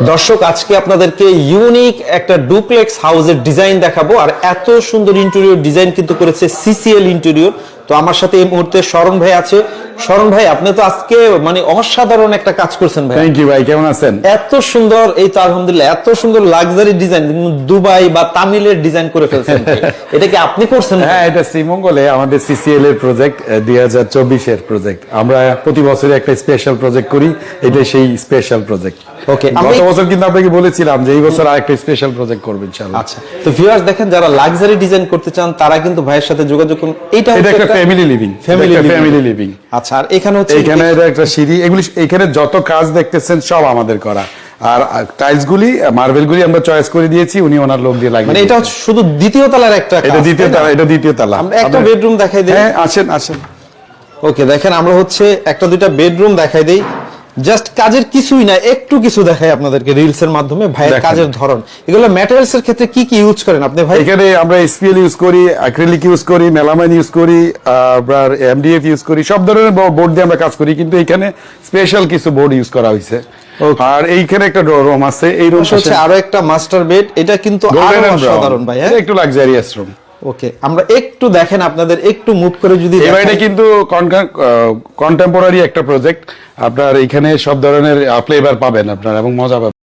দর্শক, আজকে আপনাদেরকে ইউনিক একটা ডুপ্লেক্স হাউসের ডিজাইন দেখাবো। আর এত সুন্দর ইন্টেরিয়র ডিজাইন কিন্তু করেছে সিসিএল ইন্টেরিয়র। তো আমার সাথে এই মুহূর্তে শরণ ভাই আছে। শরণ ভাই, আপনি তো আজকে মানে অসাধারণ একটা কাজ করছেন ভাই। থ্যাংক ইউ ভাই, কেমন আছেন? এত সুন্দর, এই তো আলহামদুলিল্লাহ, এত সুন্দর লাক্সারি ডিজাইন, দুবাই বা তামিলের ডিজাইন করে ফেলছেন ভাই। এটা কি আপনি করছেন? হ্যাঁ, এটা শ্রীমঙ্গলে আমাদের সিসিএল এর প্রজেক্ট, 2024 এর প্রজেক্ট। আমরা প্রতি বছরে একটা স্পেশাল প্রজেক্ট করি, এটা সেই স্পেশাল প্রজেক্ট। ওকে, গত বছর কিন্তু আপনাকে বলেছিলাম যে এই বছর আরেকটা স্পেশাল প্রজেক্ট করব ইনশাআল্লাহ। আচ্ছা, তো ভিউয়ার্স দেখেন, যারা লাক্সারি ডিজাইন করতে চান তারা কিন্তু ভাইয়ের সাথে যোগাযোগ করুন। এটা একটা ফ্যামিলি লিভিং, ফ্যামিলি লিভিং। আচ্ছা, আর এখানে হচ্ছে এখানে একটা সিঁড়ি, এগুলি এখানে যত কাজ দেখতেছেন সব আমাদের করা। আর টাইলস গুলি, মার্বেল গুলি আমরা চয়েস করে দিয়েছি, উনি ওনার লোক দিয়ে লাগিয়ে। মানে এটা শুধু দ্বিতীয় তলার একটা কাজ। এটা দ্বিতীয় তলা, এটা দ্বিতীয় তলা। আমরা একটা বেডরুম দেখাই দেই। হ্যাঁ, আসেন আসেন। ওকে, দেখেন আমরা হচ্ছে একটা দুইটা বেডরুম দেখাই দেই। জাস্ট কাজের কিছুই না, একটু কিছু দেখাই আপনাদেরকে রিলস এর মাধ্যমে। ভাইয়ের কাজের ধরন, এগুলো ম্যাটেরিয়ালস এর ক্ষেত্রে কি কি ইউজ করেন আপনি ভাই? এখানে আমরা এসপিএল ইউজ করি, অ্যাক্রিলিক ইউজ করি, মেলামাইন ইউজ করি, আবার এমডিএফ ইউজ করি। সব ধরনের বোর্ড দিয়ে আমরা কাজ করি, কিন্তু এখানে স্পেশাল কিছু বোর্ড ইউজ করা হয়েছে। আর এইখানে একটা রুম আছে, এই রুম হচ্ছে আরো একটা মাস্টার বেড। এটা কিন্তু আরো অসাধারণ ভাই। হ্যাঁ, একটু লাক্সারিয়াস রুম। ওকে, আমরা একটু দেখেন, আপনাদের একটু মুভ করে যদি এই বাড়িটা কিন্তু কন্টেম্পোরারি একটা প্রজেক্ট। আপনার এখানে সব ধরনের ফ্লেভার পাবেন আপনার এবং মজা পাবেন।